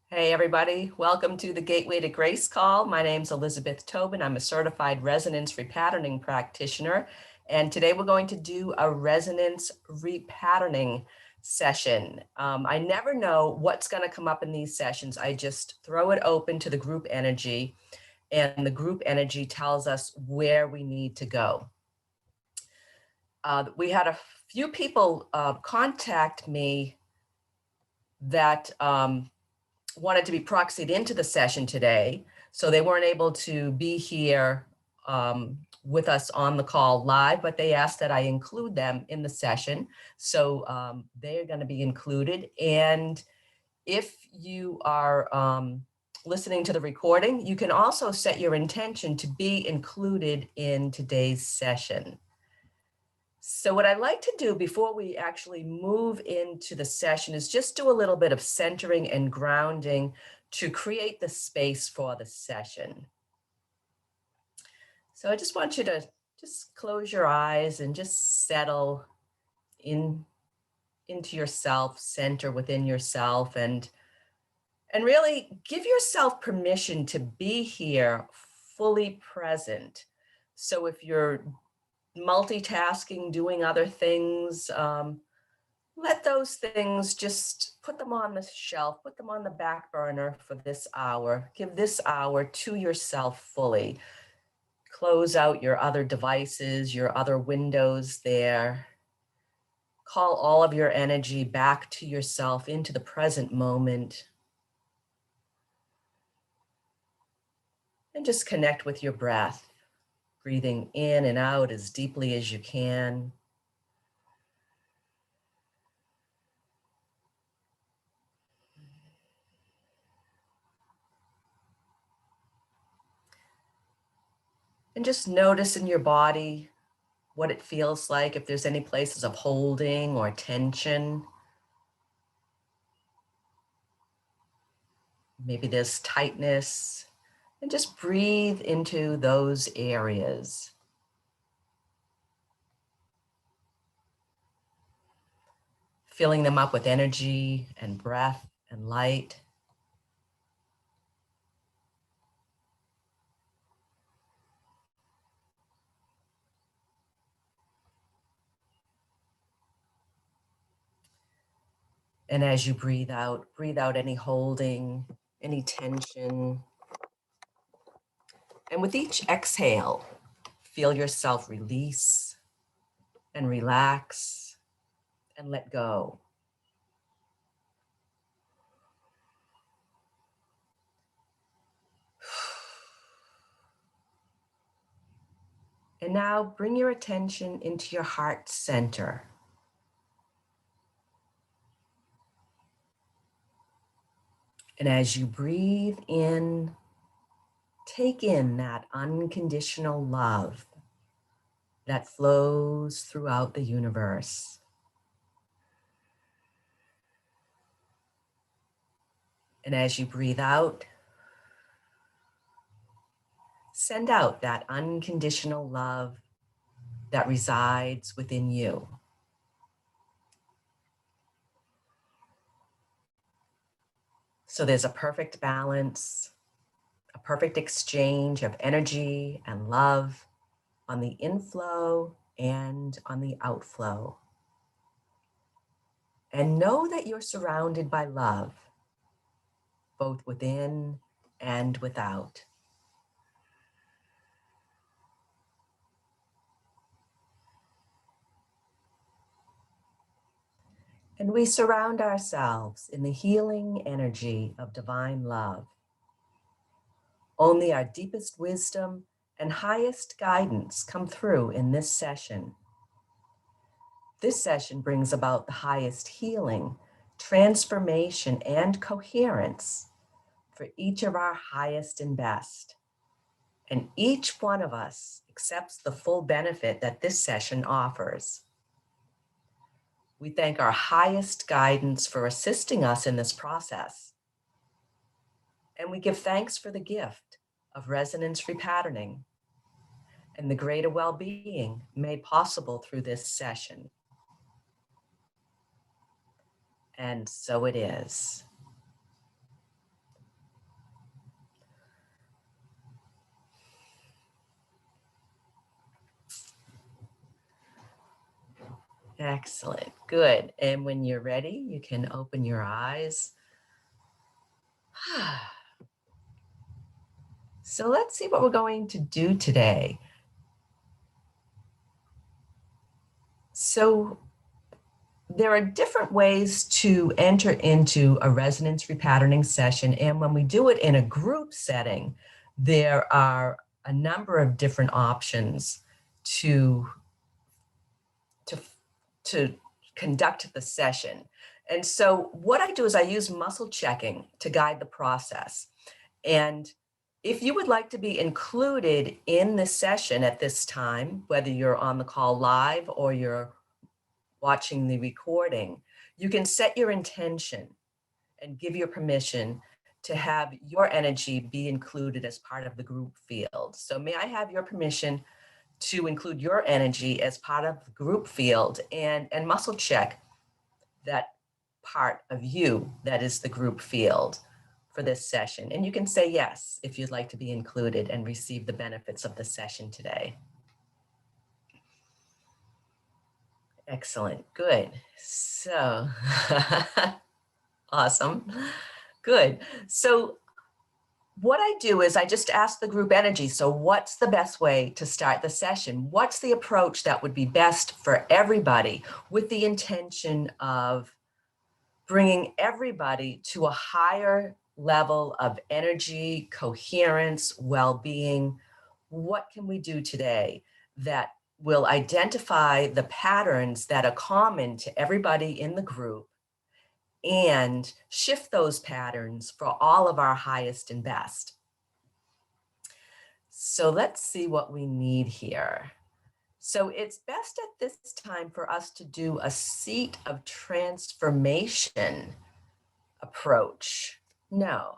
Hey everybody, welcome to the Gateway to Grace call. My name's Elizabeth Tobin. I'm a certified resonance repatterning practitioner. And today we're going to do a resonance repatterning session. I never know what's going to come up in these sessions. I just throw it open to the group energy, and the group energy tells us where we need to go. We had a few people contact me that wanted to be proxied into the session today, so they weren't able to be here with us on the call live, but they asked that I include them in the session. So they're going to be included. And if you are listening to the recording, you can also set your intention to be included in today's session. So what I'd like to do before we actually move into the session is just do a little bit of centering and grounding to create the space for the session. So I just want you to just close your eyes and just settle into yourself, center within yourself, and really give yourself permission to be here fully present. So if you're multitasking, doing other things, let those things, just put them on the shelf, put them on the back burner for this hour. Give this hour to yourself fully. Close out your other devices, your other windows there. Call all of your energy back to yourself, into the present moment. And just connect with your breath, breathing in and out as deeply as you can. And just notice in your body what it feels like, if there's any places of holding or tension. Maybe there's tightness, and just breathe into those areas. Filling them up with energy and breath and light. And as you breathe out any holding, any tension. And with each exhale, feel yourself release and relax and let go. And now bring your attention into your heart center. And as you breathe in, take in that unconditional love that flows throughout the universe. And as you breathe out, send out that unconditional love that resides within you. So there's a perfect balance, a perfect exchange of energy and love on the inflow and on the outflow. And know that you're surrounded by love, both within and without. And we surround ourselves in the healing energy of divine love. Only our deepest wisdom and highest guidance come through in this session. This session brings about the highest healing, transformation, and coherence for each of our highest and best. And each one of us accepts the full benefit that this session offers. We thank our highest guidance for assisting us in this process. And we give thanks for the gift of resonance repatterning and the greater well-being made possible through this session. And so it is. Excellent. Good. And when you're ready, you can open your eyes. So let's see what we're going to do today. So there are different ways to enter into a resonance repatterning session. And when we do it in a group setting, there are a number of different options to conduct the session. And so what I do is I use muscle checking to guide the process. And if you would like to be included in the session at this time, whether you're on the call live or you're watching the recording, you can set your intention and give your permission to have your energy be included as part of the group field. So may I have your permission to include your energy as part of the group field and muscle check that part of you that is the group field for this session. And you can say yes if you'd like to be included and receive the benefits of the session today. Excellent, good. So, awesome, good. So what I do is I just ask the group energy. So what's the best way to start the session? What's the approach that would be best for everybody with the intention of bringing everybody to a higher level of energy, coherence, well-being? What can we do today that will identify the patterns that are common to everybody in the group and shift those patterns for all of our highest and best? So let's see what we need here. So it's best at this time for us to do a seat of transformation approach. No,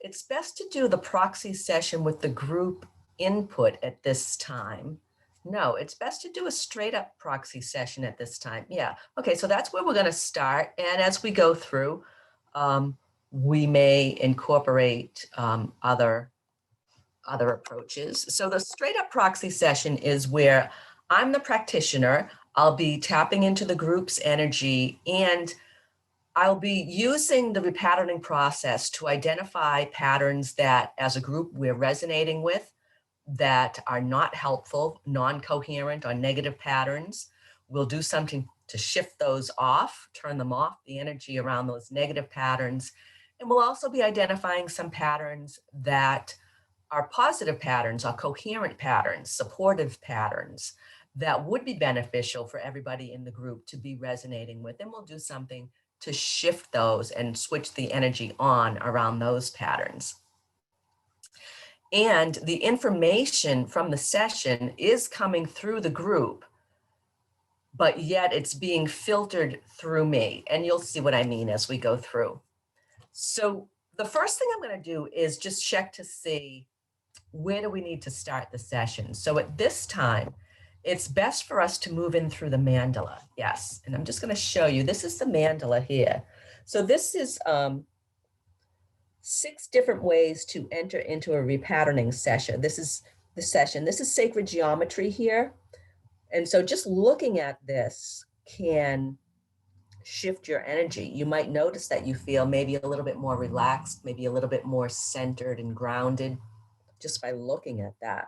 it's best to do the proxy session with the group input at this time. No, it's best to do a straight up proxy session at this time. Yeah, okay, so that's where we're gonna start. And as we go through, we may incorporate other approaches. So the straight up proxy session is where I'm the practitioner. I'll be tapping into the group's energy and I'll be using the repatterning process to identify patterns that as a group we're resonating with that are not helpful, non-coherent or negative patterns. We'll do something to shift those off, turn them off, the energy around those negative patterns. And we'll also be identifying some patterns that are positive patterns, are coherent patterns, supportive patterns that would be beneficial for everybody in the group to be resonating with. And we'll do something to shift those and switch the energy on around those patterns. And the information from the session is coming through the group, but yet it's being filtered through me. And you'll see what I mean as we go through. So the first thing I'm going to do is just check to see where do we need to start the session. So at this time, it's best for us to move in through the mandala. Yes, and I'm just going to show you. This is the mandala here. So this is 6 different ways to enter into a repatterning session. This is the session. This is sacred geometry here. And so just looking at this can shift your energy. You might notice that you feel maybe a little bit more relaxed, maybe a little bit more centered and grounded just by looking at that.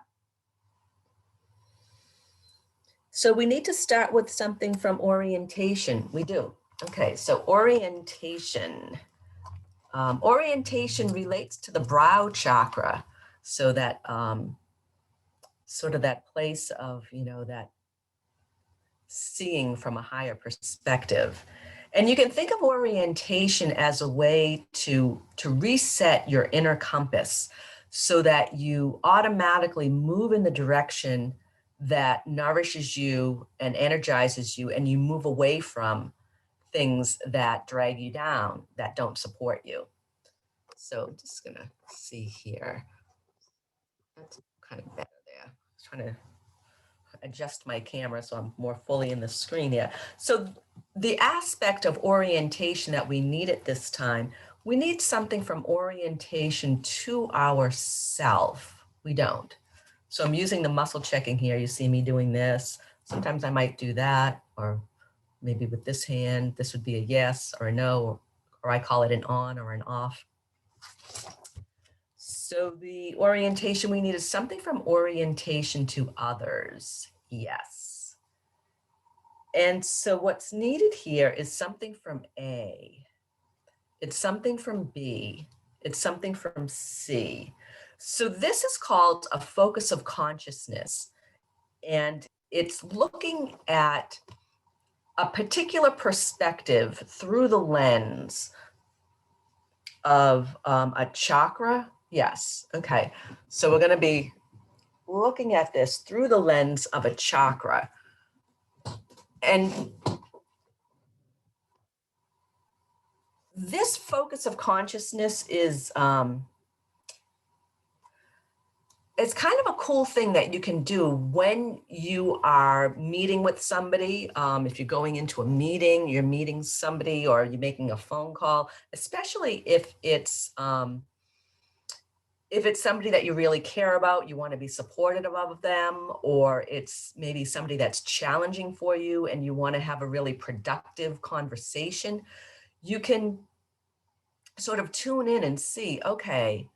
So we need to start with something from orientation. We do. Okay, so orientation. Orientation relates to the brow chakra. So that sort of that place of, that seeing from a higher perspective. And you can think of orientation as a way to reset your inner compass so that you automatically move in the direction that nourishes you and energizes you, and you move away from things that drag you down, that don't support you. So I'm just gonna see here. That's kind of better there. I was trying to adjust my camera so I'm more fully in the screen here. So the aspect of orientation that we need at this time, we need something from orientation to ourself. We don't. So I'm using the muscle checking here. You see me doing this. Sometimes I might do that or maybe with this hand, this would be a yes or a no, or I call it an on or an off. So the orientation we need is something from orientation to others. Yes. And so what's needed here is something from A. It's something from B. It's something from C. So this is called a focus of consciousness. And it's looking at a particular perspective through the lens of a chakra. Yes. Okay. So we're going to be looking at this through the lens of a chakra. And this focus of consciousness is, it's kind of a cool thing that you can do when you are meeting with somebody. If you're going into a meeting, you're meeting somebody, or you're making a phone call, especially if it's somebody that you really care about, you want to be supportive of them, or it's maybe somebody that's challenging for you and you want to have a really productive conversation, you can sort of tune in and see, okay,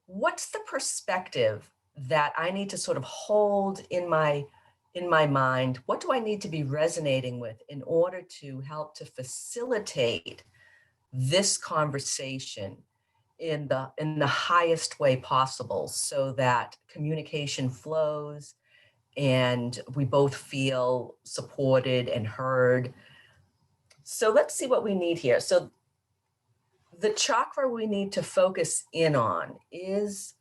what's the perspective that I need to sort of hold in my mind? What do I need to be resonating with in order to help to facilitate this conversation in the highest way possible, so that communication flows and we both feel supported and heard? So let's see what we need here. So the chakra we need to focus in on is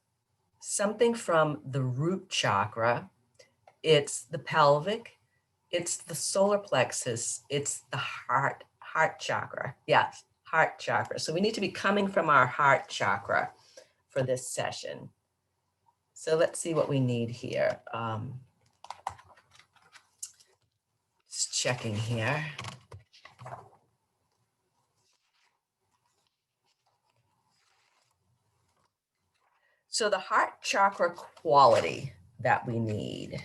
something from the root chakra. It's the pelvic, it's the solar plexus, it's the heart chakra. Yes, heart chakra. So we need to be coming from our heart chakra for this session. So let's see what we need here. Just checking here. So the heart chakra quality that we need.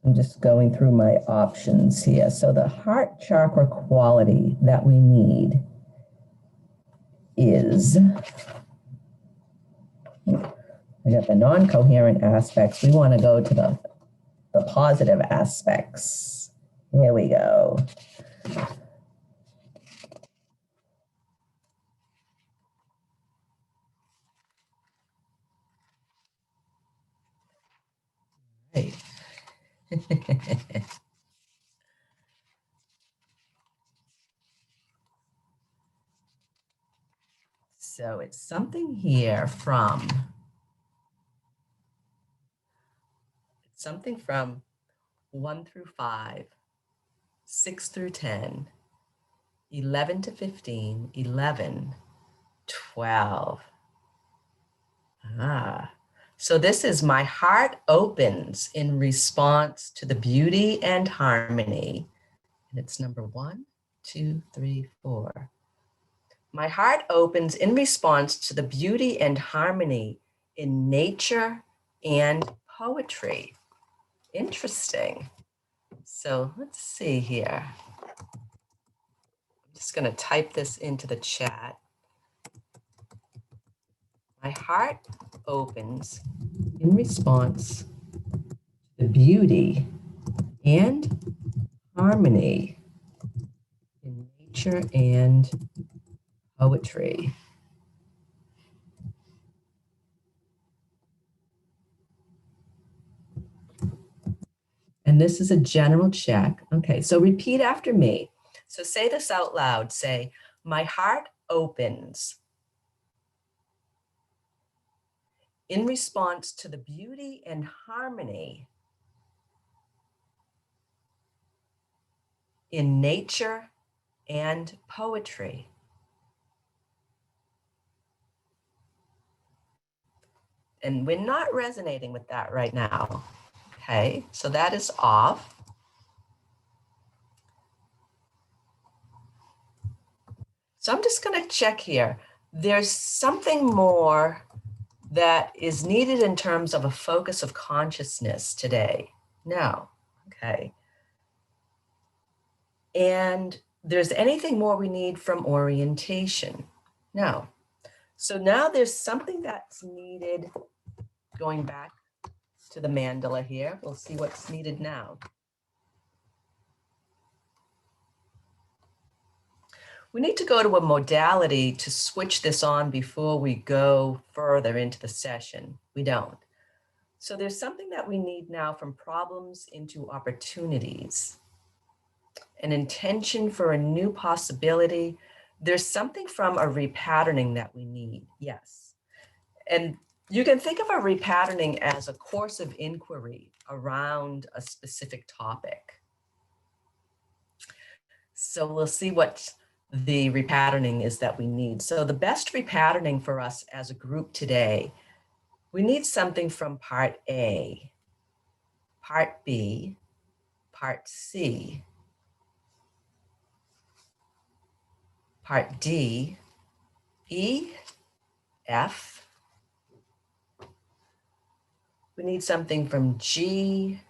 I'm just going through my options here. So the heart chakra quality that we need is, we got the non-coherent aspects. We want to go to the positive aspects. Here we go. Right. So it's something here from, 1 through 5, 6 through 10, 11 to 15, 11, 12. So this is my heart opens in response to the beauty and harmony. And it's number 1, 2, 3, 4. My heart opens in response to the beauty and harmony in nature and poetry. Interesting. So let's see here. I'm just going to type this into the chat. My heart opens in response to the beauty and harmony in nature and poetry. And this is a general check. Okay, so repeat after me. So say this out loud. Say, my heart opens in response to the beauty and harmony in nature and poetry. And we're not resonating with that right now. Okay, so that is off. So I'm just going to check here. There's something more that is needed in terms of a focus of consciousness today. No, okay. And there's anything more we need from orientation? No. So now there's something that's needed, going back to the mandala here. We'll see what's needed now. We need to go to a modality to switch this on before we go further into the session. We don't. So there's something that we need now from problems into opportunities, an intention for a new possibility. There's something from a repatterning that we need, yes. And you can think of a repatterning as a course of inquiry around a specific topic. So we'll see what the repatterning is that we need. So the best repatterning for us as a group today, we need something from part A, part B, part C, part D, E, F. We need something from G,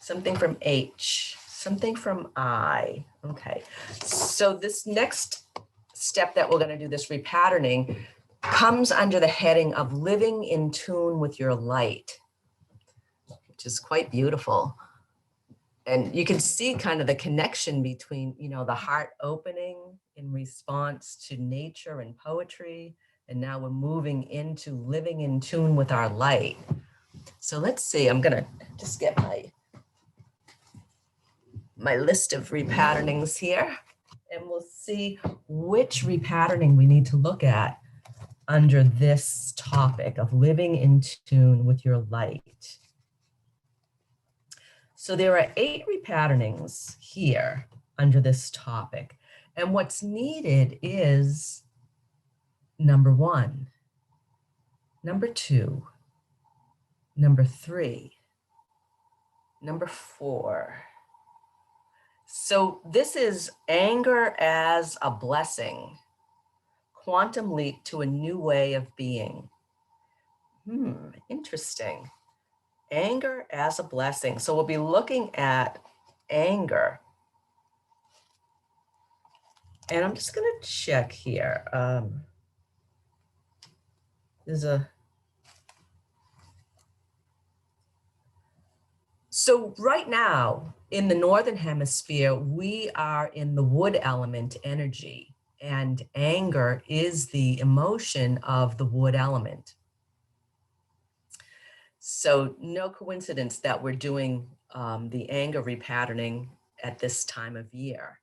something from H, something from I. Okay, so this next step that we're going to do, this repatterning, comes under the heading of living in tune with your light, which is quite beautiful. And you can see kind of the connection between, you know, the heart opening in response to nature and poetry. And now we're moving into living in tune with our light. So let's see, I'm going to just get my list of repatternings here, and we'll see which repatterning we need to look at under this topic of living in tune with your light. So there are 8 repatternings here under this topic. And what's needed is number 1, number 2, number 3, number 4. So this is anger as a blessing, quantum leap to a new way of being. Interesting. Anger as a blessing. So we'll be looking at anger. And I'm just going to check here. So right now in the Northern Hemisphere, we are in the wood element energy, and anger is the emotion of the wood element. So no coincidence that we're doing the anger repatterning at this time of year.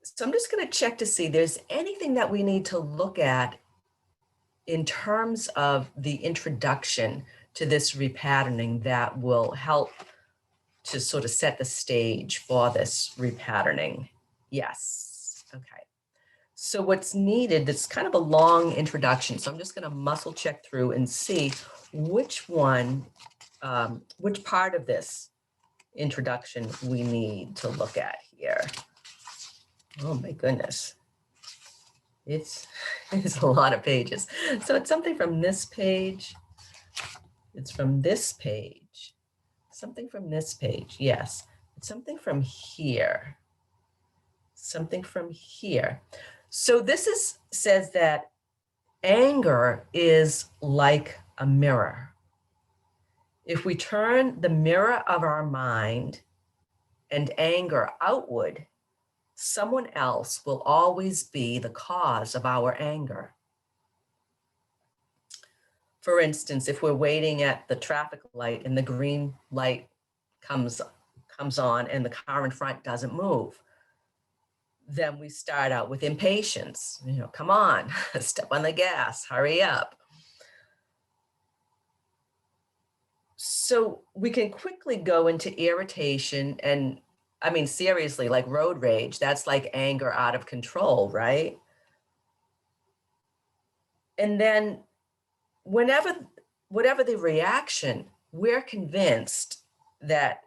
So I'm just going to check to see if there's anything that we need to look at in terms of the introduction to this repatterning that will help to sort of set the stage for this repatterning. Yes, okay. So what's needed, it's kind of a long introduction, so I'm just going to muscle check through and see which one, which part of this introduction we need to look at here. Oh my goodness. It's a lot of pages. So it's something from this page. It's from this page. Something from this page. Yes. It's something from here. Something from here. So this says that anger is like a mirror. If we turn the mirror of our mind and anger outward, someone else will always be the cause of our anger. For instance, if we're waiting at the traffic light and the green light comes on and the car in front doesn't move, then we start out with impatience. You know, come on, step on the gas, hurry up. So we can quickly go into irritation, and I mean, seriously, like road rage, that's like anger out of control, right? And then whatever the reaction, we're convinced that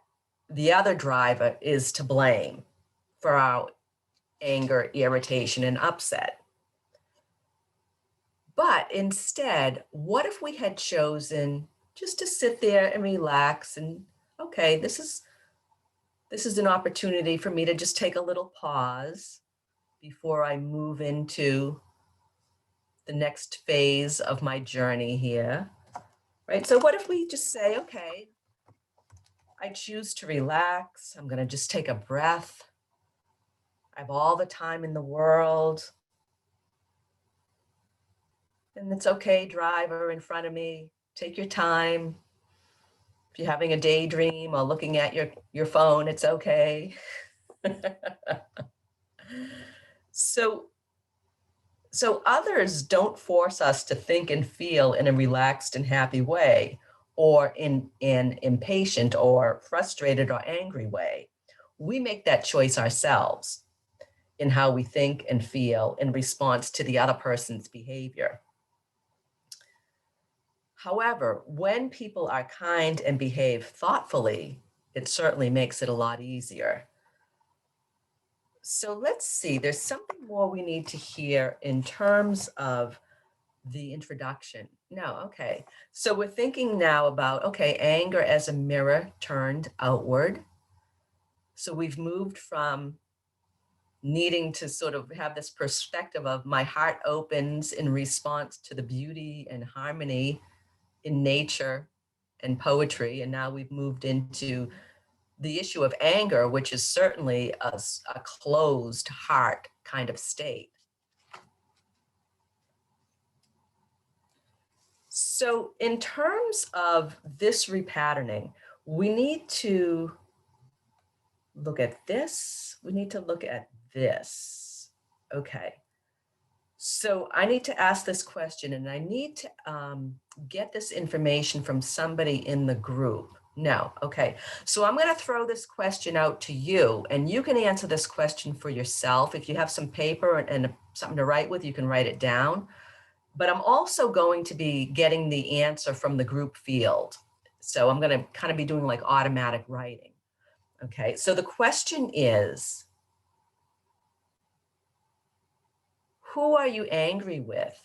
the other driver is to blame for our anger, irritation, and upset. But instead, what if we had chosen just to sit there and relax and, okay, this is an opportunity for me to just take a little pause before I move into the next phase of my journey here, right? So what if we just say, okay, I choose to relax. I'm going to just take a breath. I have all the time in the world. And it's okay, driver in front of me. Take your time. If you're having a daydream or looking at your phone, it's okay. So others don't force us to think and feel in a relaxed and happy way, or in an impatient or frustrated or angry way. We make that choice ourselves in how we think and feel in response to the other person's behavior. However, when people are kind and behave thoughtfully, it certainly makes it a lot easier. So let's see, there's something more we need to hear in terms of the introduction. No, okay. So we're thinking now about, okay, anger as a mirror turned outward. So we've moved from needing to sort of have this perspective of my heart opens in response to the beauty and harmony in nature and poetry. And now we've moved into the issue of anger, which is certainly a closed heart kind of state. So in terms of this repatterning, we need to look at this. We need to look at this. Okay. So I need to ask this question, and I need to get this information from somebody in the group. No, okay. So I'm going to throw this question out to you, and you can answer this question for yourself. If you have some paper and something to write with, you can write it down. But I'm also going to be getting the answer from the group field. So I'm going to kind of be doing like automatic writing. Okay, so the question is, who are you angry with?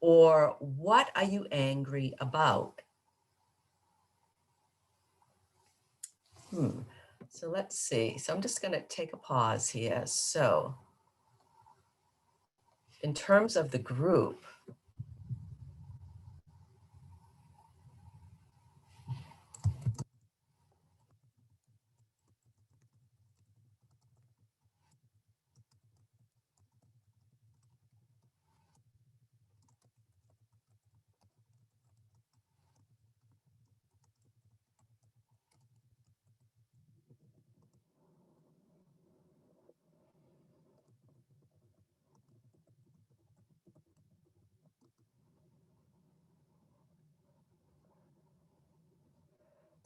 Or what are you angry about? So let's see. So I'm just going to take a pause here. So in terms of the group,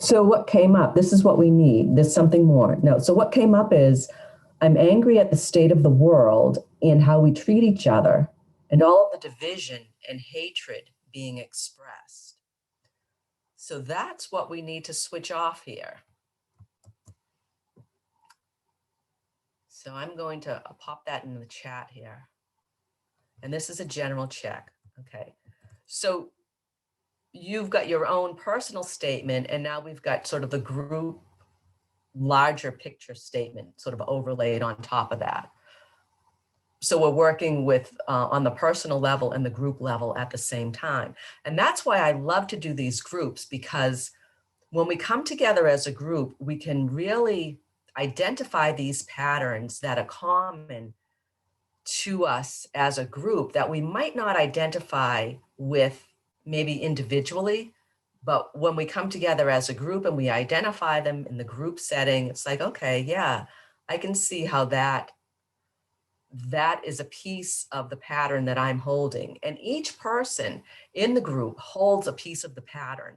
so what came up? This is what we need. There's something more. No, so what came up is I'm angry at the state of the world and how we treat each other and all of the division and hatred being expressed. So that's what we need to switch off here. So I'm going to pop that in the chat here. And this is a general check. Okay. So you've got your own personal statement, and now we've got sort of the group larger picture statement sort of overlaid on top of that. So we're working with on the personal level and the group level at the same time. And that's why I love to do these groups, because when we come together as a group, we can really identify these patterns that are common to us as a group that we might not identify with maybe individually, but when we come together as a group and we identify them in the group setting, it's like, okay, yeah, I can see how that is a piece of the pattern that I'm holding. And each person in the group holds a piece of the pattern.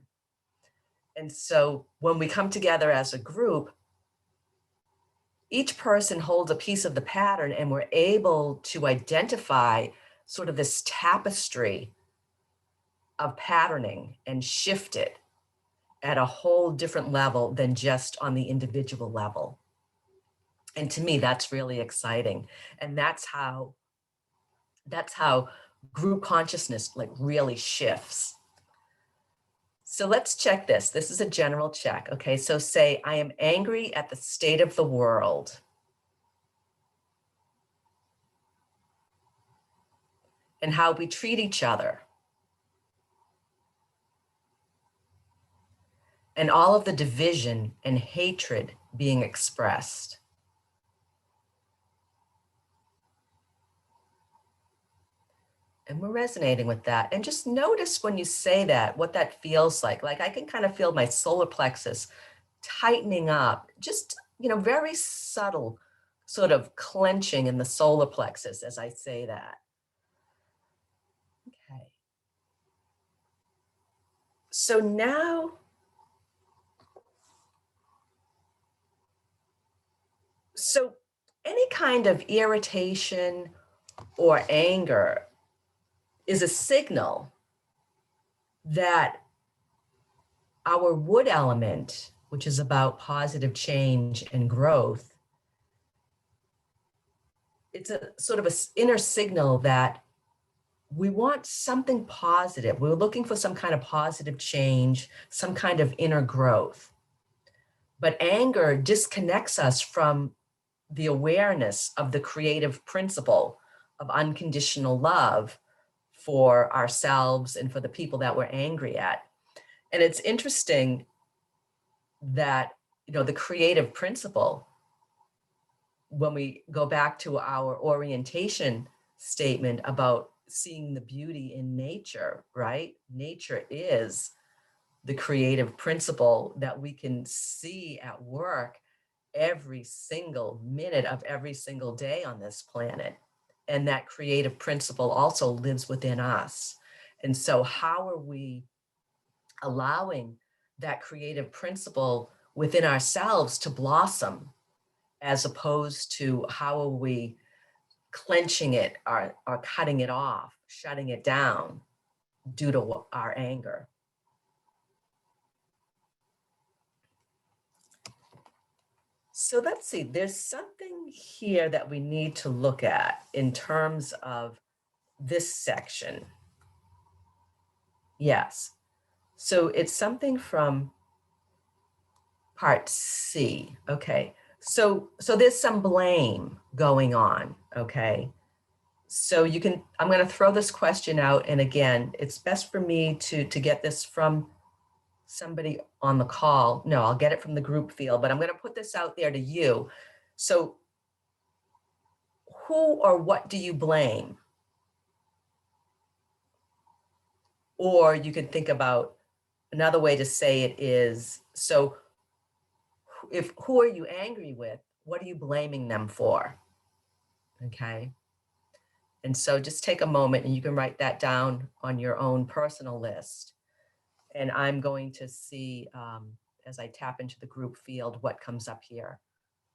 And so when we come together as a group, each person holds a piece of the pattern, and we're able to identify sort of this tapestry of patterning and shift it at a whole different level than just on the individual level. And to me, that's really exciting. And that's how group consciousness like really shifts. So let's check this. This is a general check. Okay, so say, I am angry at the state of the world. And how we treat each other. And all of the division and hatred being expressed. And we're resonating with that. And just notice when you say that, what that feels like. Like I can kind of feel my solar plexus tightening up, just, very subtle sort of clenching in the solar plexus as I say that. Okay. So now, any kind of irritation or anger is a signal that our wood element, which is about positive change and growth, it's a sort of an inner signal that we want something positive. We're looking for some kind of positive change, some kind of inner growth. But anger disconnects us from the awareness of the creative principle of unconditional love for ourselves and for the people that we're angry at. And it's interesting that, the creative principle, when we go back to our orientation statement about seeing the beauty in nature, right? Nature is the creative principle that we can see at work every single minute of every single day on this planet. And that creative principle also lives within us. And so how are we allowing that creative principle within ourselves to blossom, as opposed to how are we clenching it or cutting it off, shutting it down due to our anger? So let's see, there's something here that we need to look at in terms of this section. Yes. So it's something from part C. Okay. So there's some blame going on. Okay. So I'm going to throw this question out. And again, it's best for me to get this from somebody on the call. No, I'll get it from the group field, but I'm going to put this out there to you. So who or what do you blame? Or you could think about another way to say it is, so who are you angry with? What are you blaming them for? Okay. And so just take a moment and you can write that down on your own personal list. And I'm going to see, as I tap into the group field, what comes up here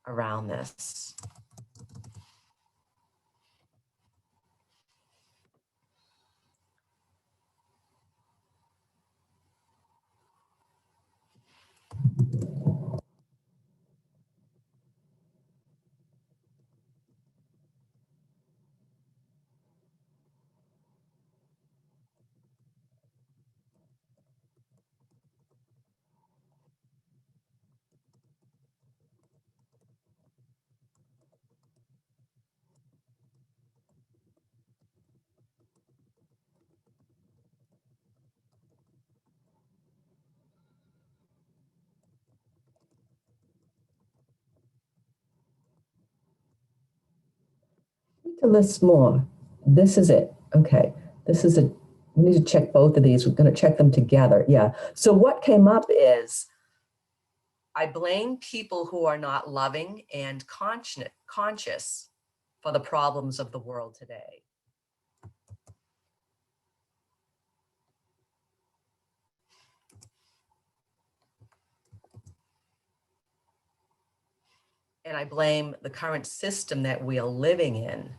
around this. To list more. This is it. Okay. We need to check both of these. We're going to check them together. Yeah. So what came up is I blame people who are not loving and conscious for the problems of the world today. And I blame the current system that we are living in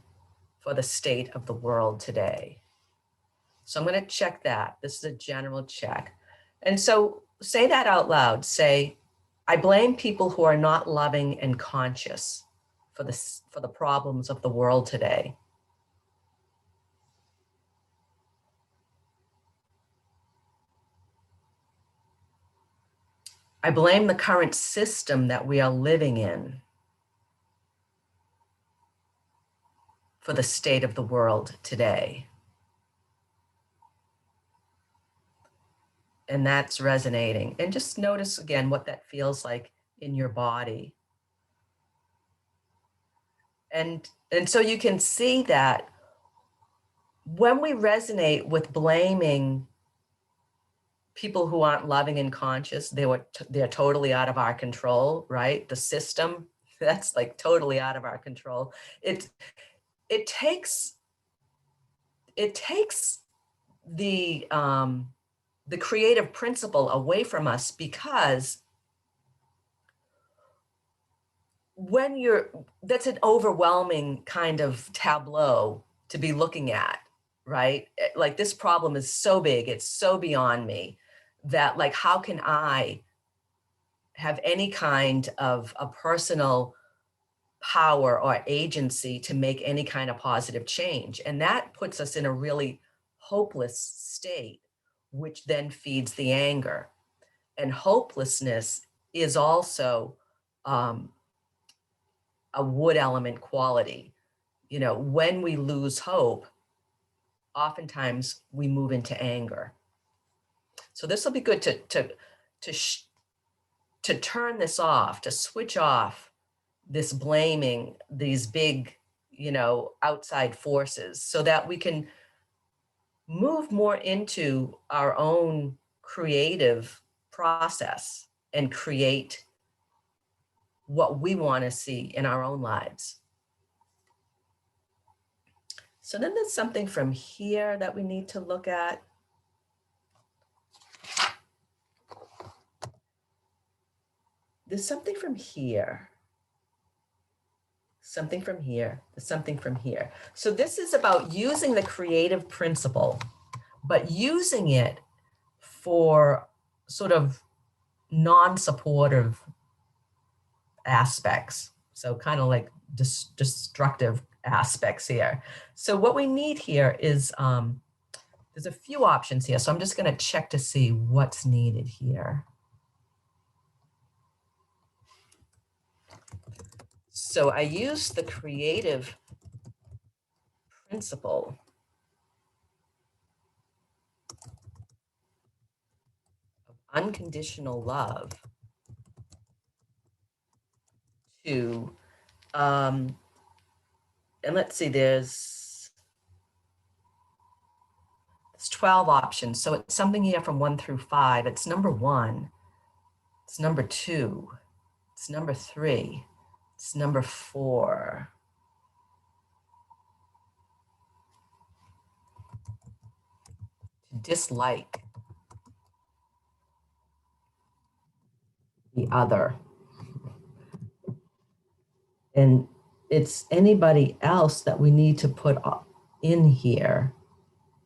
for the state of the world today. So I'm going to check that. This is a general check. And so say that out loud. Say, I blame people who are not loving and conscious for the problems of the world today. I blame the current system that we are living in for the state of the world today. And that's resonating. And just notice again what that feels like in your body. And so you can see that when we resonate with blaming people who aren't loving and conscious, they're totally out of our control, right? The system, that's like totally out of our control. It takes the creative principle away from us, because that's an overwhelming kind of tableau to be looking at, right? Like, this problem is so big, it's so beyond me, that like, how can I have any kind of a personal power or agency to make any kind of positive change? And that puts us in a really hopeless state, which then feeds the anger. And hopelessness is also a wood element quality. You know, when we lose hope, oftentimes we move into anger. So this will be good to turn this off, to switch off this blaming these big, outside forces, so that we can move more into our own creative process and create what we want to see in our own lives. So then there's something from here that we need to look at. There's something from here. Something from here, there's something from here. So this is about using the creative principle, but using it for sort of non-supportive aspects. So kind of like destructive aspects here. So what we need here is, there's a few options here. So I'm just going to check to see what's needed here. So I use the creative principle of unconditional love to, and let's see, there's 12 options. So it's something here from 1 through 5. It's number 1, it's number 2, it's number 3, it's number 4. Dislike the other. And it's anybody else that we need to put in here.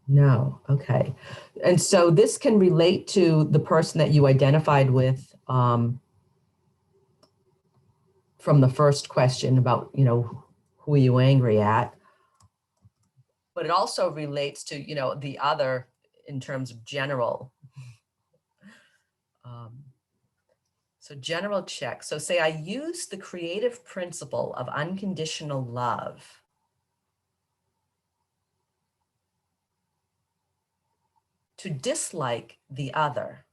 No, okay. And so this can relate to the person that you identified with from the first question about, who are you angry at? But it also relates to, the other in terms of general. So general check. So say I use the creative principle of unconditional love to dislike the other.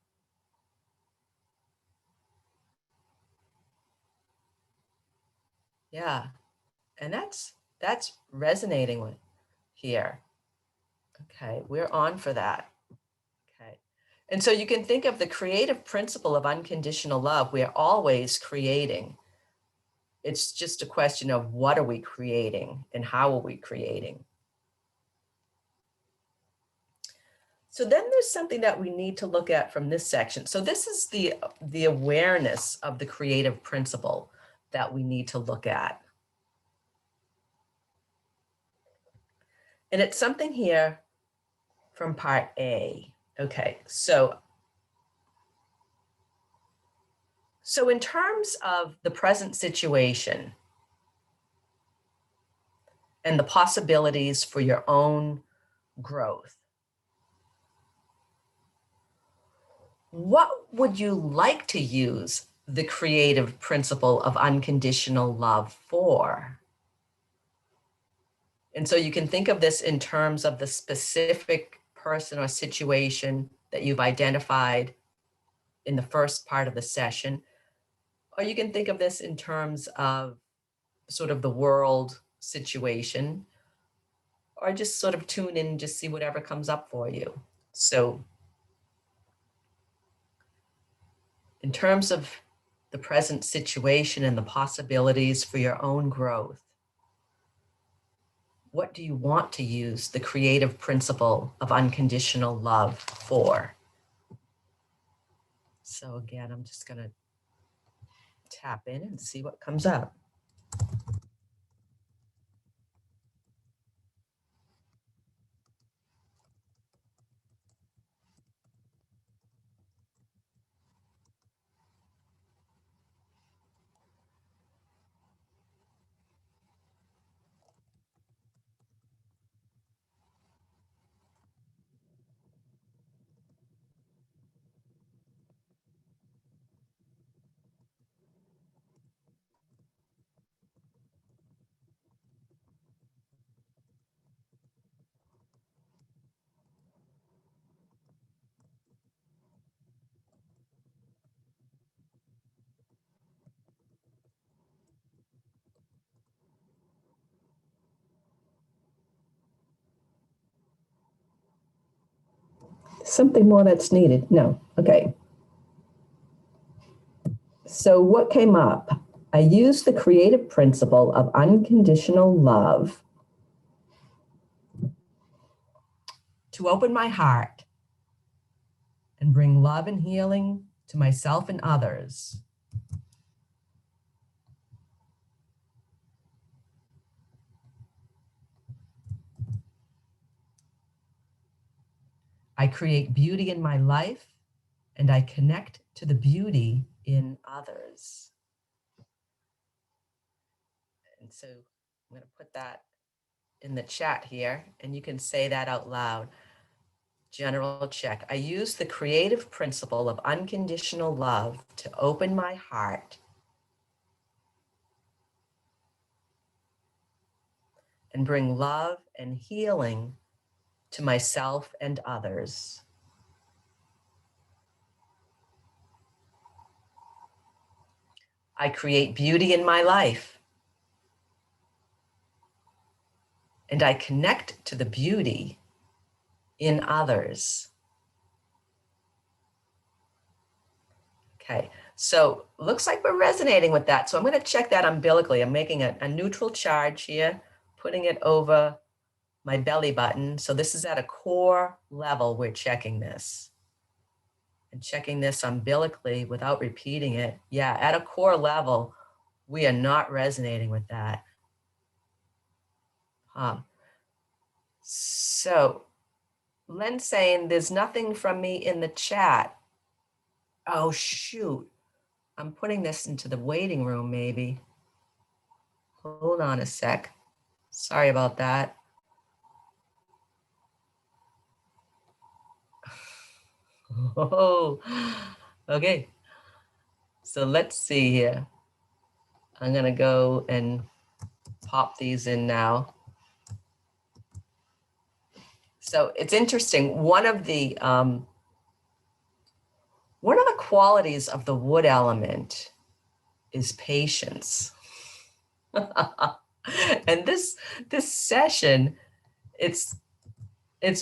Yeah, and that's resonating with here. Okay, we're on for that. Okay, and so you can think of the creative principle of unconditional love. We're always creating. It's just a question of what are we creating and how are we creating. So then there's something that we need to look at from this section. So this is the awareness of the creative principle that we need to look at. And it's something here from part A. Okay, so in terms of the present situation and the possibilities for your own growth, what would you like to use the creative principle of unconditional love for? And so you can think of this in terms of the specific person or situation that you've identified in the first part of the session, or you can think of this in terms of sort of the world situation, or just sort of tune in and just see whatever comes up for you. So in terms of the present situation and the possibilities for your own growth, what do you want to use the creative principle of unconditional love for? So again, I'm just going to tap in and see what comes up. Something more that's needed? No. Okay. So what came up? I used the creative principle of unconditional love to open my heart and bring love and healing to myself and others. I create beauty in my life and I connect to the beauty in others. And so I'm going to put that in the chat here, and you can say that out loud. General check. I use the creative principle of unconditional love to open my heart and bring love and healing to myself and others. I create beauty in my life and I connect to the beauty in others. Okay, so looks like we're resonating with that. So I'm going to check that umbilically. I'm making a neutral charge here, putting it over my belly button. So this is at a core level. We're checking this and checking this umbilically without repeating it. Yeah, at a core level, we are not resonating with that. So Len's saying there's nothing from me in the chat. Oh, shoot. I'm putting this into the waiting room, maybe. Hold on a sec. Sorry about that. Oh, okay. So let's see here. I'm going to go and pop these in now. So it's interesting. One of the qualities of the wood element is patience. And this session, it's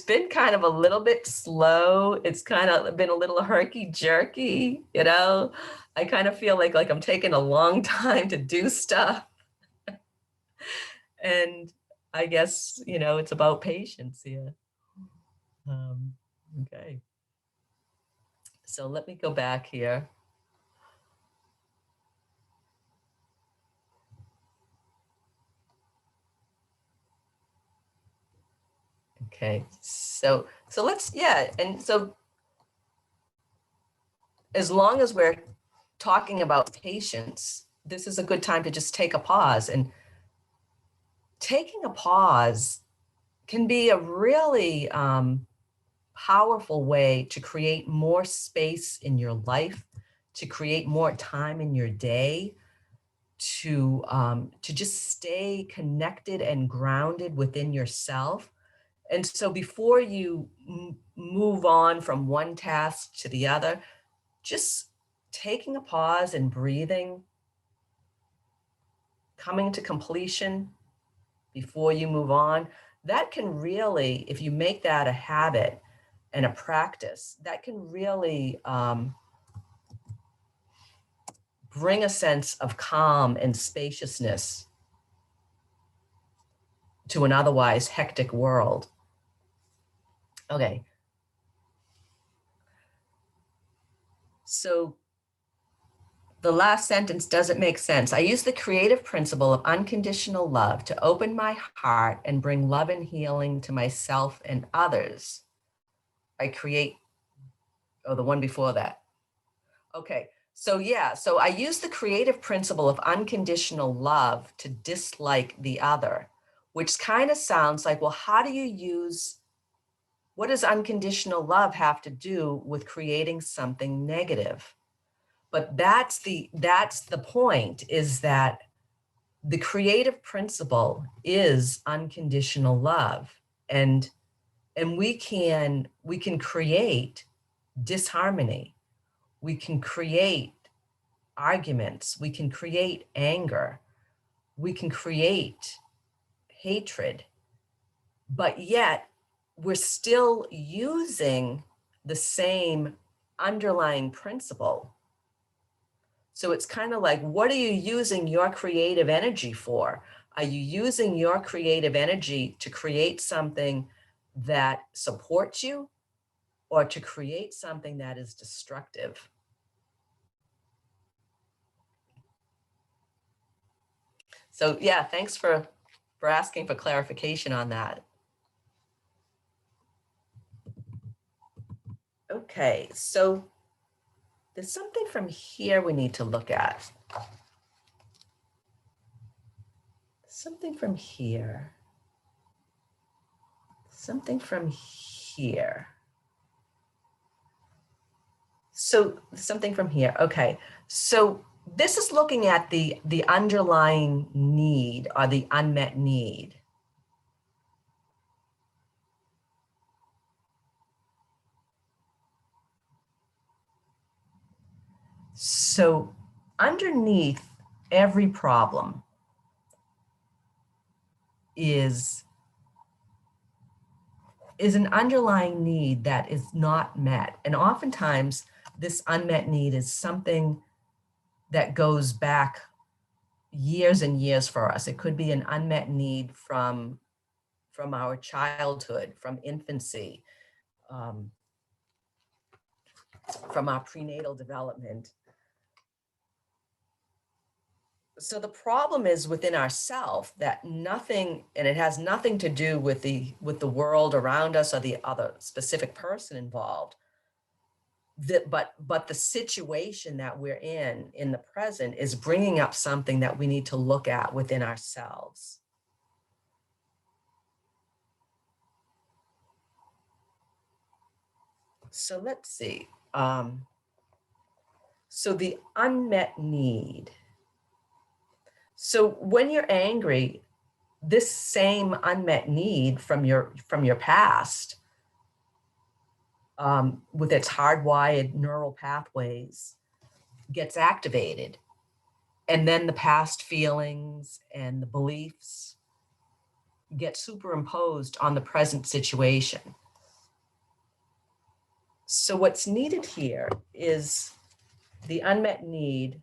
been kind of a little bit slow. It's kind of been a little herky-jerky, you know? I kind of feel like I'm taking a long time to do stuff. And I guess, it's about patience here. Okay. So let me go back here. Okay, so let's, yeah, and so as long as we're talking about patience, this is a good time to just take a pause. And taking a pause can be a really powerful way to create more space in your life, to create more time in your day, to just stay connected and grounded within yourself. And so before you move on from one task to the other, just taking a pause and breathing, coming to completion before you move on, that can really, if you make that a habit and a practice, that can really bring a sense of calm and spaciousness to an otherwise hectic world. Okay. So the last sentence doesn't make sense. I use the creative principle of unconditional love to open my heart and bring love and healing to myself and others. I create, oh, the one before that. Okay, so yeah, so I use the creative principle of unconditional love to dislike the other, which kind of sounds like, well, how do you use, what does unconditional love have to do with creating something negative? But that's the point, is that the creative principle is unconditional love. And we can create disharmony. We can create arguments. We can create anger. We can create hatred. But yet we're still using the same underlying principle. So it's kind of like, what are you using your creative energy for? Are you using your creative energy to create something that supports you, or to create something that is destructive? So yeah, thanks for asking for clarification on that. Okay, so there's something from here we need to look at. Something from here. Something from here. So something from here. Okay, so this is looking at the underlying need, or the unmet need. So underneath every problem is an underlying need that is not met. And oftentimes this unmet need is something that goes back years and years for us. It could be an unmet need from our childhood, from infancy, from our prenatal development. So the problem is within ourselves, that nothing, and it has nothing to do with the world around us or the other specific person involved. But the situation that we're in the present is bringing up something that we need to look at within ourselves. So let's see. So the unmet need. So when you're angry, this same unmet need from your past, with its hardwired neural pathways, gets activated. And then the past feelings and the beliefs get superimposed on the present situation. So what's needed here is the unmet need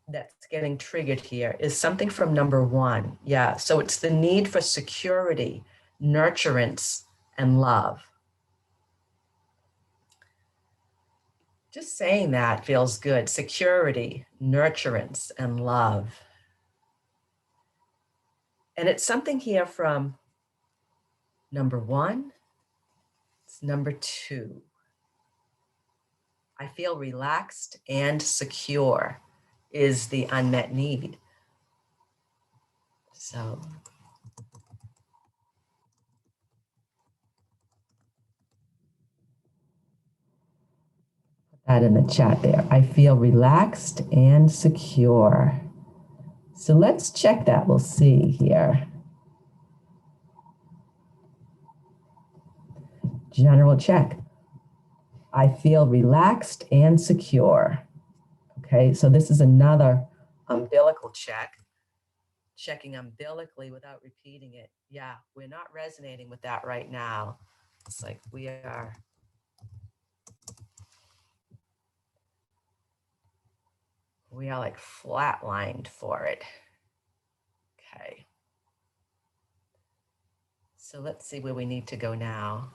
that's getting triggered here is something from number 1. Yeah, so it's the need for security, nurturance, and love. Just saying that feels good. Security, nurturance, and love. And it's something here from number 1, It's number 2. I feel relaxed and secure is the unmet need. So put that in the chat there. I feel relaxed and secure. So let's check that. We'll see here. General check. I feel relaxed and secure. Okay, so this is another umbilical check. Checking umbilically without repeating it. Yeah, we're not resonating with that right now. It's like we are like flatlined for it. Okay. So let's see where we need to go now.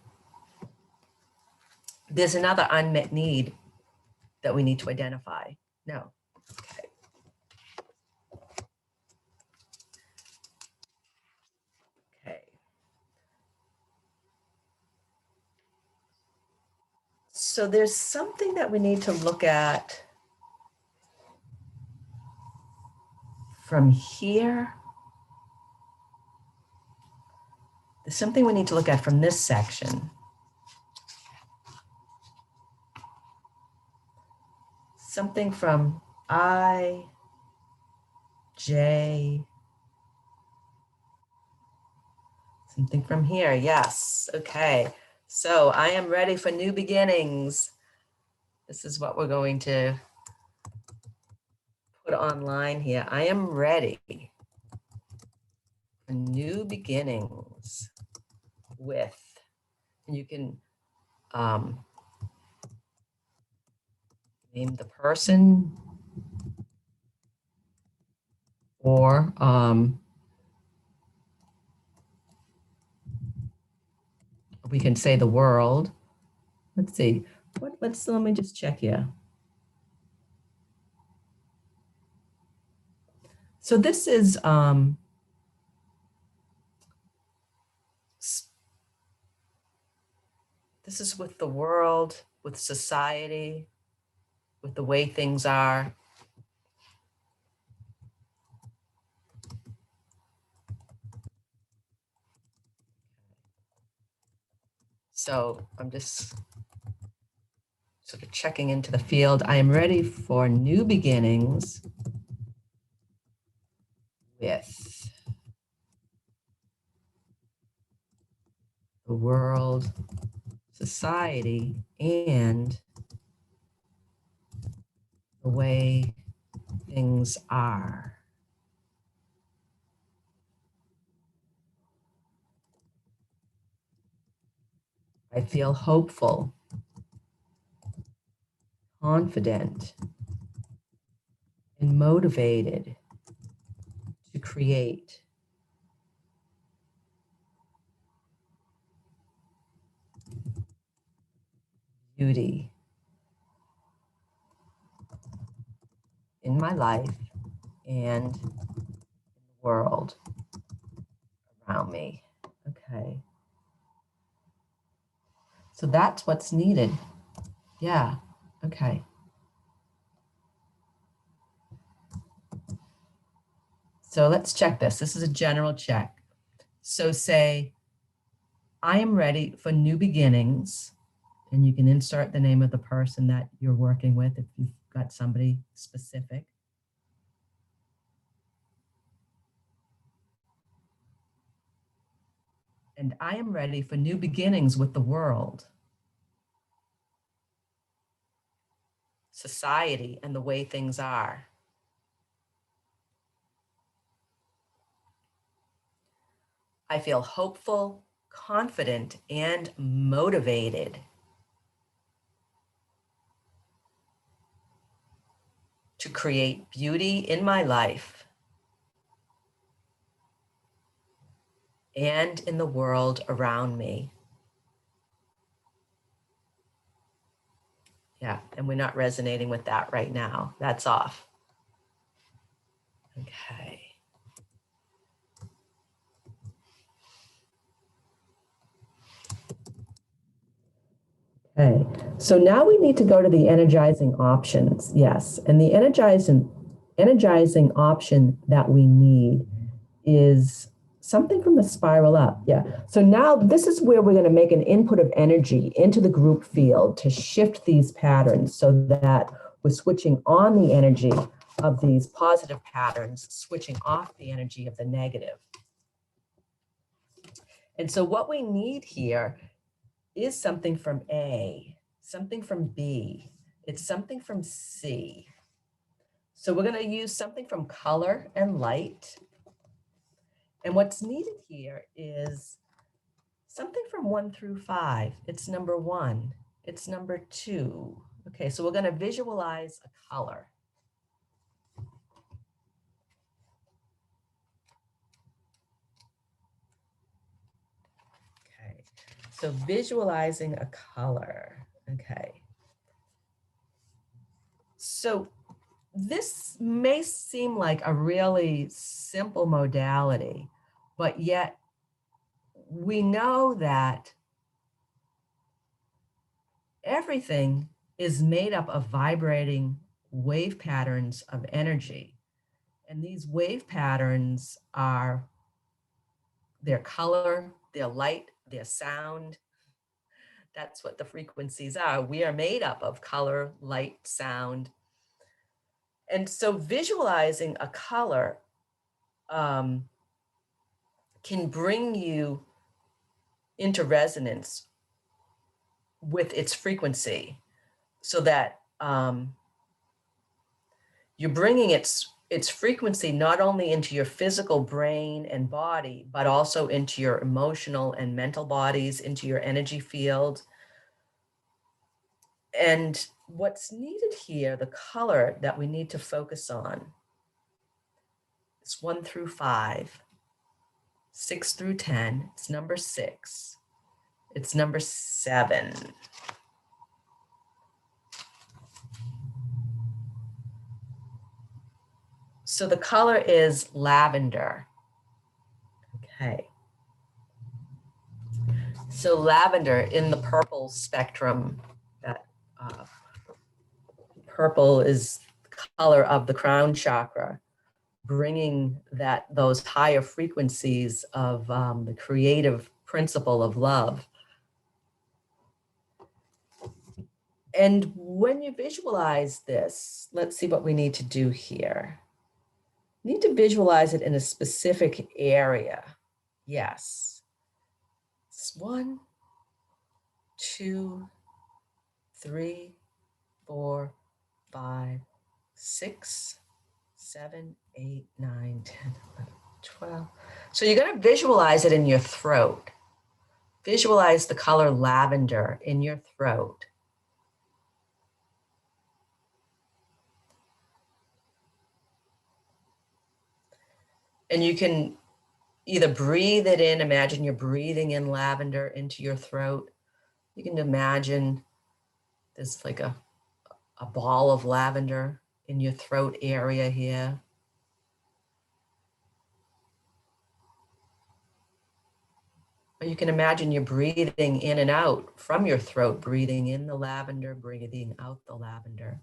There's another unmet need that we need to identify. No. Okay. Okay. So there's something that we need to look at from here. There's something we need to look at from this section. Something from I, J, something from here. Yes. Okay. So I am ready for new beginnings. This is what we're going to put online here. I am ready for new beginnings with, and you can name the person or we can say the world. Let's see. Let me just check here. So this is with the world, with society, with the way things are. So I'm just sort of checking into the field. I am ready for new beginnings with the world, society, and the way things are. I feel hopeful, confident, and motivated to create beauty in my life and in the world around me. Okay. So that's what's needed. Yeah. Okay. So let's check this. This is a general check. So say, I am ready for new beginnings. And you can insert the name of the person that you're working with if you've got somebody specific. And I am ready for new beginnings with the world, society, and the way things are. I feel hopeful, confident, and motivated to create beauty in my life and in the world around me. Yeah, and we're not resonating with that right now. That's off. Okay. Okay, so now we need to go to the energizing options. Yes, and the energizing option that we need is something from the spiral up. Yeah. So now this is where we're going to make an input of energy into the group field to shift these patterns so that we're switching on the energy of these positive patterns, switching off the energy of the negative. And so what we need here is something from A, something from B, it's something from C. So we're going to use something from color and light. And what's needed here is something from 1 through 5. It's number 1. It's number 2. Okay, so we're going to visualize a color. Okay, so visualizing a color. Okay. So this may seem like a really simple modality, but yet we know that everything is made up of vibrating wave patterns of energy. And these wave patterns are their color, their light, their sound. That's what the frequencies are. We are made up of color, light, sound. And so visualizing a color can bring you into resonance with its frequency so that you're bringing its frequency not only into your physical brain and body, but also into your emotional and mental bodies, into your energy field. And what's needed here, the color that we need to focus on, is 1 through 5, 6 through 10, it's number 6, it's number 7. So the color is lavender. Okay. So lavender in the purple spectrum, that purple is the color of the crown chakra, bringing those higher frequencies of the creative principle of love. And when you visualize this, let's see what we need to do here. We need to visualize it in a specific area. Yes. It's 1, 2, 3, 4, 5, 6, 7, 8, 9, 10, 11, 12. So you're going to visualize it in your throat. Visualize the color lavender in your throat. And you can either breathe it in, imagine you're breathing in lavender into your throat. You can imagine there's like a ball of lavender in your throat area here. Or you can imagine you're breathing in and out from your throat, breathing in the lavender, breathing out the lavender.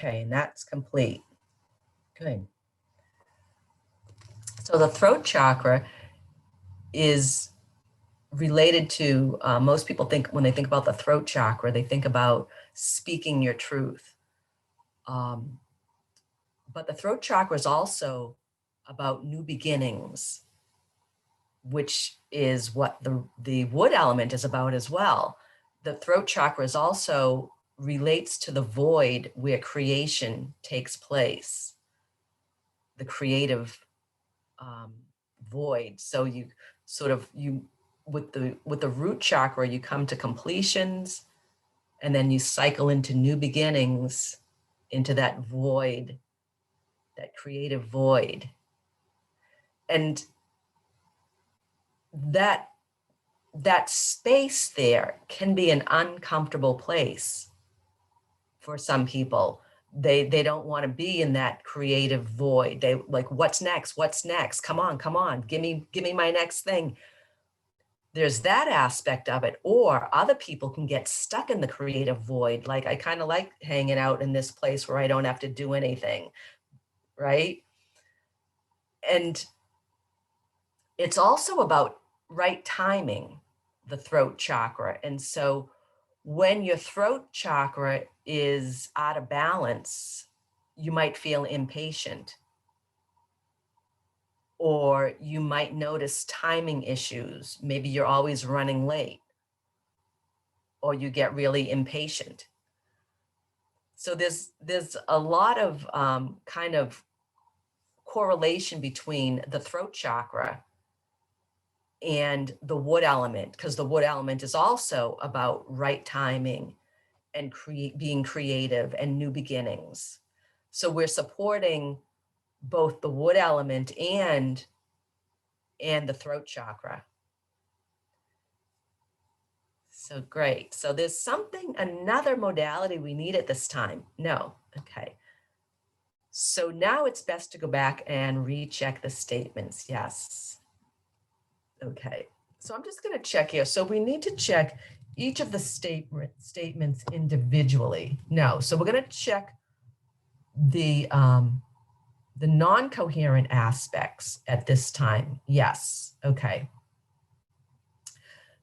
Okay, and that's complete. Good. So the throat chakra is related to, most people think when they think about the throat chakra, they think about speaking your truth. But the throat chakra is also about new beginnings, which is what the wood element is about as well. The throat chakra is also relates to the void where creation takes place, the creative void. So you sort of, with the root chakra, you come to completions, and then you cycle into new beginnings, into that void, that creative void. And that space there can be an uncomfortable place for some people. They don't want to be in that creative void. They like, what's next? What's next? Come on, give me my next thing. There's that aspect of it. Or other people can get stuck in the creative void. Like, I kind of like hanging out in this place where I don't have to do anything, right? And it's also about right timing, the throat chakra. And so when your throat chakra is out of balance, you might feel impatient, or you might notice timing issues. Maybe you're always running late, or you get really impatient. So there's a lot of kind of correlation between the throat chakra and the wood element, because the wood element is also about right timing and being creative and new beginnings. So we're supporting both the wood element and the throat chakra. So great. So there's another modality we need at this time. No. Okay. So now it's best to go back and recheck the statements. Yes. Okay. So I'm just going to check here. So we need to check each of the statements individually. No. So we're going to check the non-coherent aspects at this time. Yes. Okay.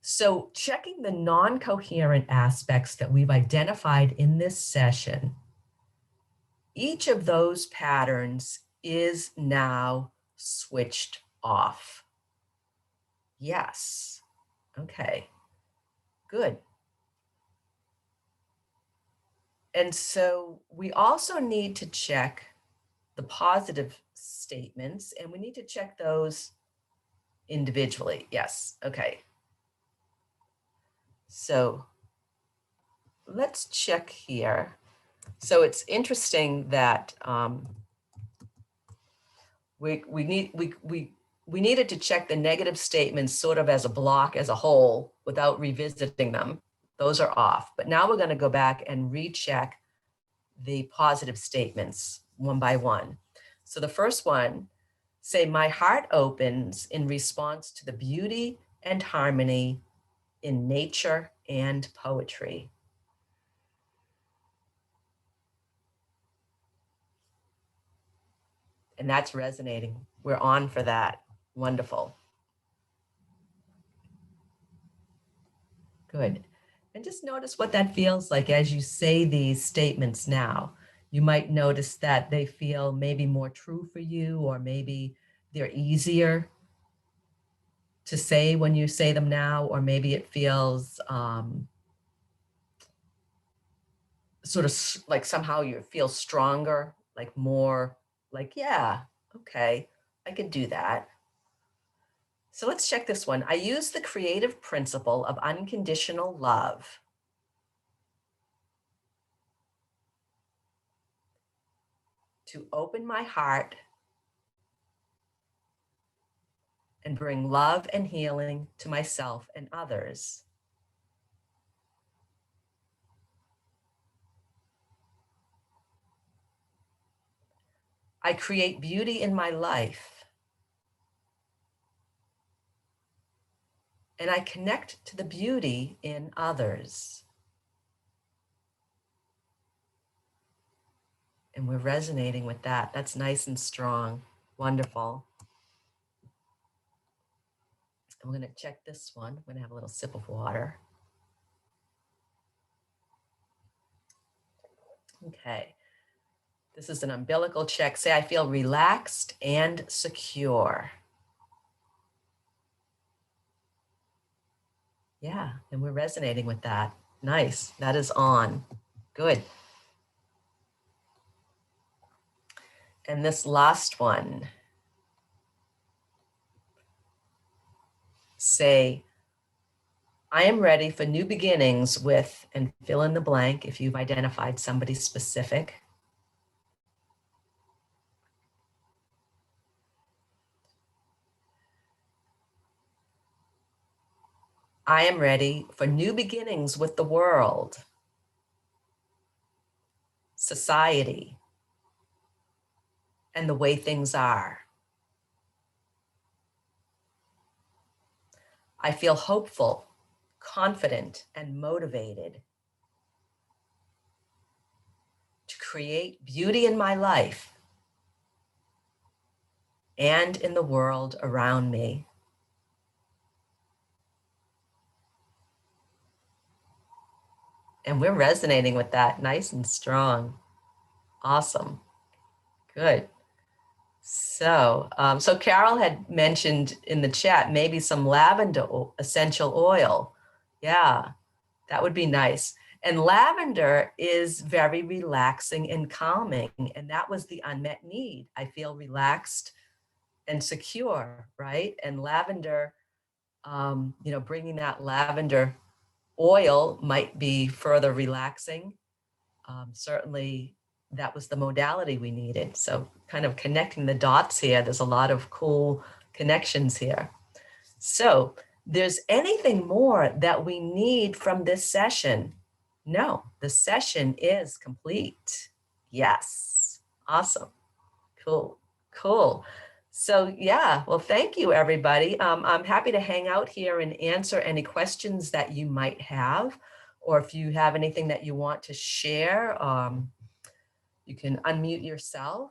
So checking the non-coherent aspects that we've identified in this session, each of those patterns is now switched off. Yes. Okay. Good. And so we also need to check the positive statements, and we need to check those individually. Yes. Okay. So let's check here. So it's interesting that we needed to check the negative statements sort of as a block, as a whole, without revisiting them. Those are off. But now we're going to go back and recheck the positive statements one by one. So the first one, say, my heart opens in response to the beauty and harmony in nature and poetry. And that's resonating. We're on for that. Wonderful. Good. And just notice what that feels like as you say these statements now. You might notice that they feel maybe more true for you, or maybe they're easier to say when you say them now, or maybe it feels sort of like somehow you feel stronger, like more like, yeah, okay, I could do that. So let's check this one. I use the creative principle of unconditional love to open my heart and bring love and healing to myself and others. I create beauty in my life, and I connect to the beauty in others. And we're resonating with that. That's nice and strong. Wonderful. I'm going to check this one. I'm going to have a little sip of water. Okay. This is an umbilical check. Say, I feel relaxed and secure. Yeah, and we're resonating with that. Nice. That is on. Good. And this last one. Say, I am ready for new beginnings with, and fill in the blank if you've identified somebody specific. I am ready for new beginnings with the world, society, and the way things are. I feel hopeful, confident, and motivated to create beauty in my life and in the world around me. And we're resonating with that nice and strong. Awesome. Good. So, so Carol had mentioned in the chat, maybe some lavender essential oil. Yeah, that would be nice. And lavender is very relaxing and calming. And that was the unmet need. I feel relaxed and secure, right? And lavender, you know, bringing that lavender oil might be further relaxing. Certainly that was the modality we needed. So kind of connecting the dots here, there's a lot of cool connections here. So there's anything more that we need from this session? No, the session is complete. Yes, awesome, cool, cool. So yeah, well, thank you, everybody. I'm happy to hang out here and answer any questions that you might have, or if you have anything that you want to share, you can unmute yourself.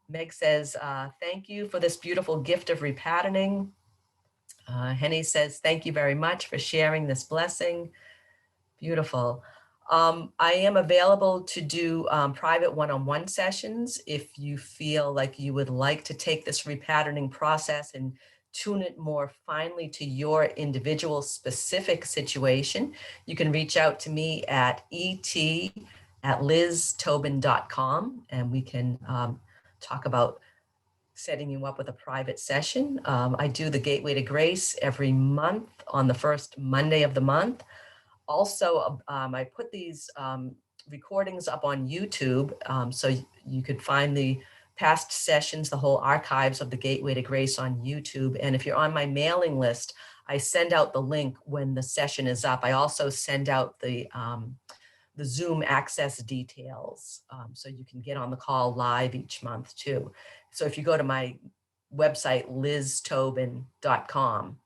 Meg says, thank you for this beautiful gift of repatterning. Henny says, thank you very much for sharing this blessing. Beautiful. I am available to do private one-on-one sessions if you feel like you would like to take this repatterning process and tune it more finely to your individual specific situation. You can reach out to me at et@liztobin.com, and we can talk about setting you up with a private session. I do the Gateway to Grace every month on the first Monday of the month. Also, I put these recordings up on YouTube, so you could find the past sessions, the whole archives of the Gateway to Grace on YouTube. And if you're on my mailing list, I send out the link when the session is up. I also send out the Zoom access details, so you can get on the call live each month too. So if you go to my website, liztobin.com,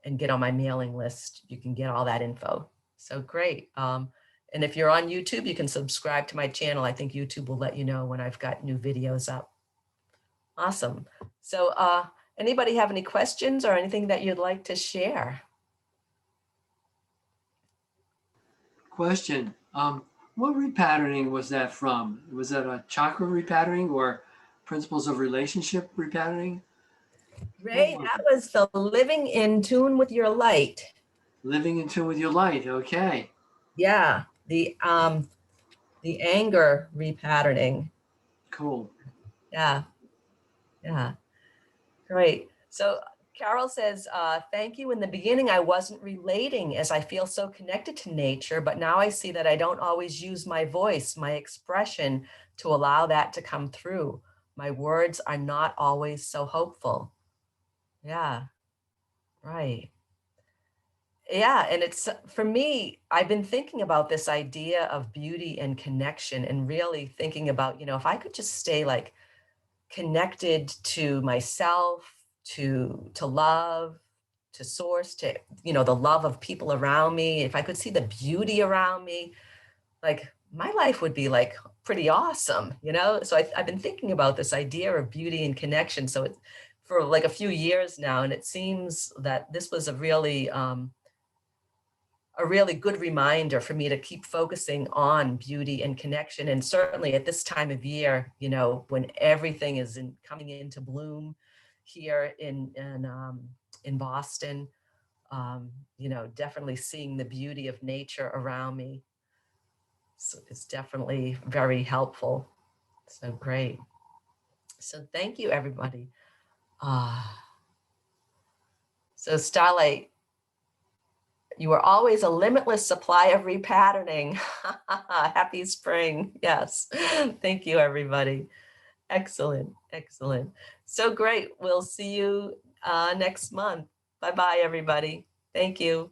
and get on my mailing list, you can get all that info. So great. And if you're on YouTube, you can subscribe to my channel. I think YouTube will let you know when I've got new videos up. Awesome. So anybody have any questions or anything that you'd like to share? Question. What repatterning was that from? Was that a chakra repatterning or principles of relationship repatterning? Ray, that was the living in tune with your light. Living in tune with your light. Okay. Yeah, the anger repatterning. Cool. Yeah, yeah, great. So Carol says, thank you. In the beginning, I wasn't relating as I feel so connected to nature, but now I see that I don't always use my voice, my expression to allow that to come through. My words are not always so hopeful. Yeah, right. Yeah, and it's, for me, I've been thinking about this idea of beauty and connection and really thinking about, you know, if I could just stay like connected to myself, to love, to source, to, you know, the love of people around me, if I could see the beauty around me, like my life would be like pretty awesome, you know? So I've been thinking about this idea of beauty and connection. So for like a few years now, and it seems that this was a really good reminder for me to keep focusing on beauty and connection. And certainly at this time of year, you know, when everything is coming into bloom here in Boston, you know, definitely seeing the beauty of nature around me. So it's definitely very helpful. So great. So thank you, everybody. So Starlight, you are always a limitless supply of repatterning. Happy spring. Yes. Thank you, everybody. Excellent. Excellent. So great. We'll see you next month. Bye-bye, everybody. Thank you.